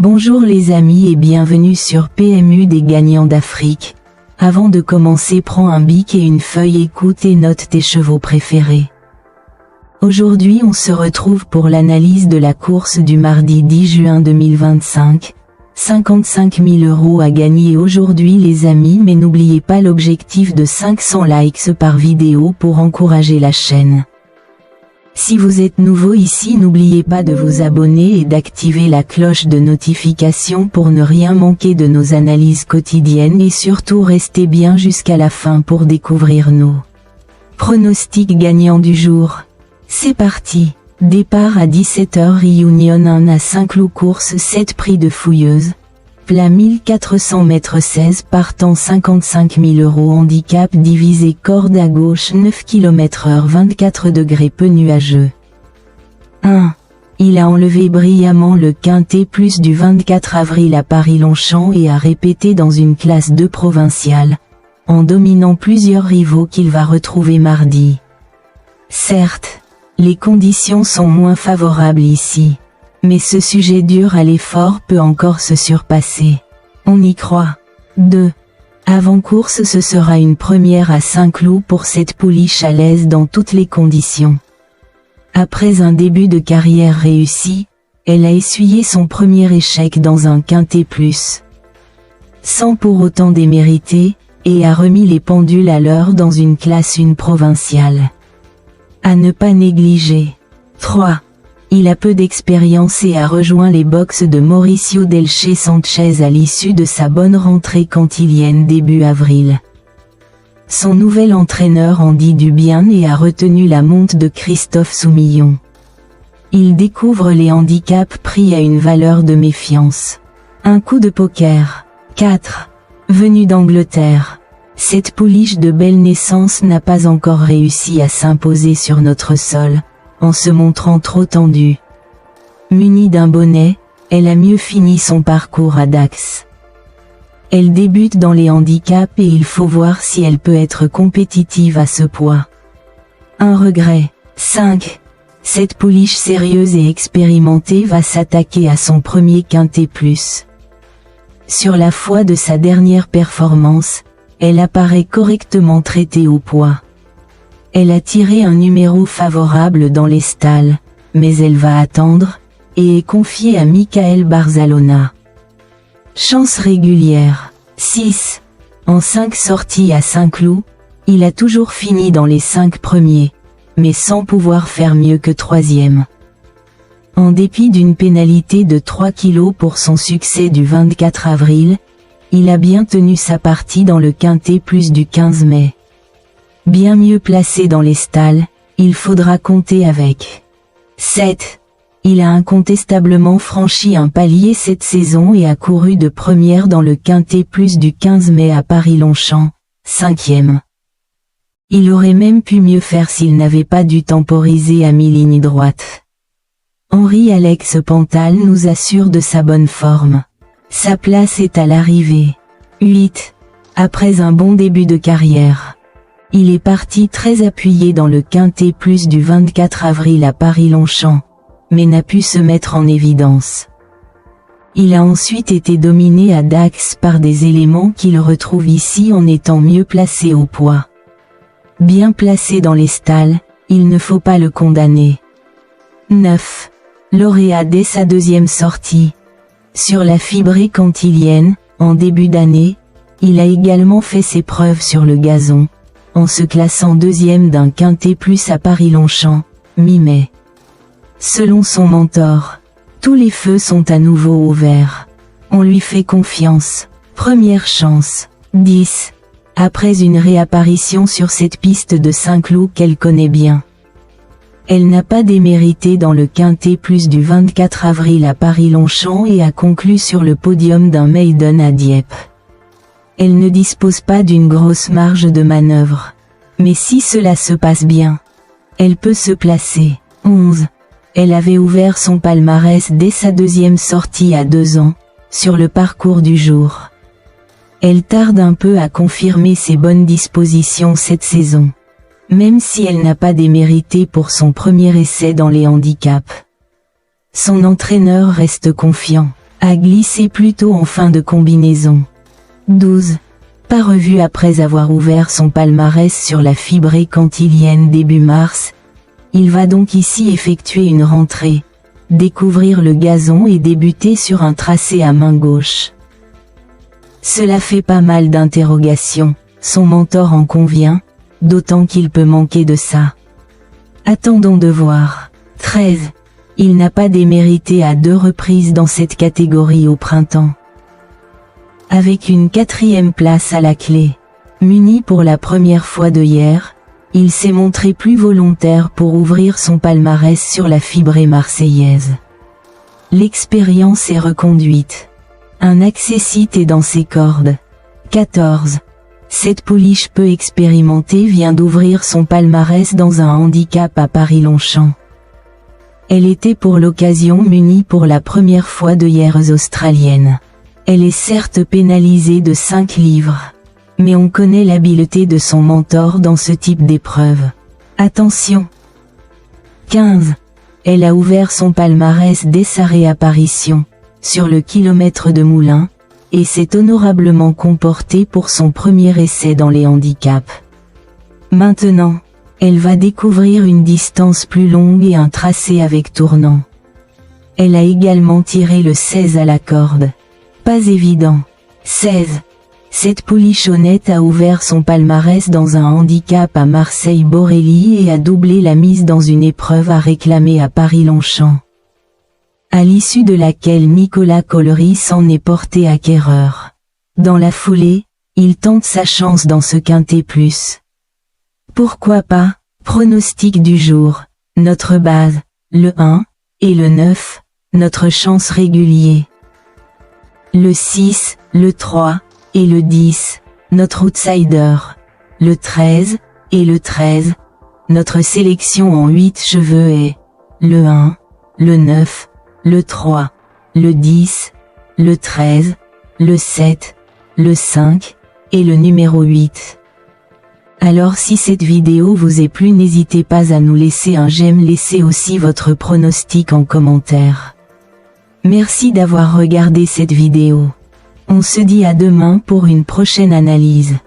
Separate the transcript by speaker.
Speaker 1: Bonjour les amis et bienvenue sur PMU des gagnants d'Afrique. Avant de commencer, prends un bic et une feuille, écoute et note tes chevaux préférés. Aujourd'hui on se retrouve pour l'analyse de la course du mardi 10 juin 2025. 55 000 € à gagner aujourd'hui les amis, mais n'oubliez pas l'objectif de 500 likes par vidéo pour encourager la chaîne. Si vous êtes nouveau ici, n'oubliez pas de vous abonner et d'activer la cloche de notification pour ne rien manquer de nos analyses quotidiennes et surtout restez bien jusqu'à la fin pour découvrir nos pronostics gagnants du jour. C'est parti. Départ à 17h, Réunion 1 à Saint-Cloud, course 7 prix de fouilleuse. Plat 1400 m 16 partant 55 000 €, handicap divisé, corde à gauche 9 km/h 24 degrés, peu nuageux. 1. Il a enlevé brillamment le quintet plus du 24 avril à Paris-Longchamp et a répété dans une classe 2 provinciale, en dominant plusieurs rivaux qu'il va retrouver mardi. Certes, les conditions sont moins favorables ici. Mais ce sujet dur à l'effort peut encore se surpasser. On y croit. 2. Avant course, ce sera une première à Saint-Cloud pour cette pouliche à l'aise dans toutes les conditions. Après un début de carrière réussi, elle a essuyé son premier échec dans un quintet plus, sans pour autant démériter, et a remis les pendules à l'heure dans une classe 1 provinciale. À ne pas négliger. 3. Il a peu d'expérience et a rejoint les box de Mauricio Delche Sanchez à l'issue de sa bonne rentrée cantilienne début avril. Son nouvel entraîneur en dit du bien et a retenu la monte de Christophe Soumillon. Il découvre les handicaps pris à une valeur de méfiance. Un coup de poker. 4. Venu d'Angleterre. Cette pouliche de belle naissance n'a pas encore réussi à s'imposer sur notre sol, en se montrant trop tendue. Munie d'un bonnet, elle a mieux fini son parcours à Dax. Elle débute dans les handicaps et il faut voir si elle peut être compétitive à ce poids. Un regret. 5. Cette pouliche sérieuse et expérimentée va s'attaquer à son premier quintet plus. Sur la foi de sa dernière performance, elle apparaît correctement traitée au poids. Elle a tiré un numéro favorable dans les stalles, mais elle va attendre, et est confiée à Michael Barzalona. Chance régulière. 6. En 5 sorties à Saint-Cloud, il a toujours fini dans les 5 premiers, mais sans pouvoir faire mieux que 3e. En dépit d'une pénalité de 3 kg pour son succès du 24 avril, il a bien tenu sa partie dans le quintet plus du 15 mai. Bien mieux placé dans les stalles, il faudra compter avec. 7. Il a incontestablement franchi un palier cette saison et a couru de première dans le quintet plus du 15 mai à Paris-Longchamp, 5e. Il aurait même pu mieux faire s'il n'avait pas dû temporiser à mi-ligne droite. Henri-Alex Pantal nous assure de sa bonne forme. Sa place est à l'arrivée. 8. Après un bon début de carrière, il est parti très appuyé dans le quintet plus du 24 avril à Paris-Longchamp, mais n'a pu se mettre en évidence. Il a ensuite été dominé à Dax par des éléments qu'il retrouve ici en étant mieux placé au poids. Bien placé dans les stalles, il ne faut pas le condamner. 9. Lauréat dès sa 2e sortie. Sur la fibrée cantilienne, en début d'année, il a également fait ses preuves sur le gazon, en se classant 2e d'un quintet plus à Paris-Longchamp, mi-mai. Selon son mentor, tous les feux sont à nouveau au vert. On lui fait confiance. Première chance. 10. Après une réapparition sur cette piste de Saint-Cloud qu'elle connaît bien. Elle n'a pas démérité dans le quintet plus du 24 avril à Paris-Longchamp et a conclu sur le podium d'un maiden à Dieppe. Elle ne dispose pas d'une grosse marge de manœuvre. Mais si cela se passe bien, elle peut se placer. 11. Elle avait ouvert son palmarès dès sa 2e sortie à 2 ans, sur le parcours du jour. Elle tarde un peu à confirmer ses bonnes dispositions cette saison, même si elle n'a pas démérité pour son premier essai dans les handicaps. Son entraîneur reste confiant. A glissé plutôt en fin de combinaison. 12. Pas revu après avoir ouvert son palmarès sur la fibrée cantilienne début mars. Il va donc ici effectuer une rentrée, découvrir le gazon et débuter sur un tracé à main gauche. Cela fait pas mal d'interrogations, son mentor en convient, d'autant qu'il peut manquer de ça. Attendons de voir. 13. Il n'a pas démérité à 2 reprises dans cette catégorie au printemps. Avec une 4e place à la clé, muni pour la première fois de hier, il s'est montré plus volontaire pour ouvrir son palmarès sur la fibrée marseillaise. L'expérience est reconduite. Un accessite est dans ses cordes. 14. Cette pouliche peu expérimentée vient d'ouvrir son palmarès dans un handicap à Paris-Longchamp. Elle était pour l'occasion munie pour la première fois d'œillères australiennes. Elle est certes pénalisée de 5 livres. Mais on connaît l'habileté de son mentor dans ce type d'épreuve. Attention! 15. Elle a ouvert son palmarès dès sa réapparition, sur le kilomètre de Moulins, et s'est honorablement comportée pour son premier essai dans les handicaps. Maintenant, elle va découvrir une distance plus longue et un tracé avec tournant. Elle a également tiré le 16 à la corde. Pas évident. 16. Cette poulichonnette a ouvert son palmarès dans un handicap à Marseille-Borelli et a doublé la mise dans une épreuve à réclamer à Paris-Longchamp. À l'issue de laquelle Nicolas Collery s'en est porté acquéreur. Dans la foulée, il tente sa chance dans ce quintet plus. Pourquoi pas? Pronostic du jour. Notre base, le 1, et le 9, notre chance régulier. Le 6, le 3, et le 10, notre outsider. Le 13, et le 13, notre sélection en 8 cheveux est le 1, le 9, le 3, le 10, le 13, le 7, le 5, et le numéro 8. Alors si cette vidéo vous est plu, n'hésitez pas à nous laisser un j'aime, laissez aussi votre pronostic en commentaire. Merci d'avoir regardé cette vidéo. On se dit à demain pour une prochaine analyse.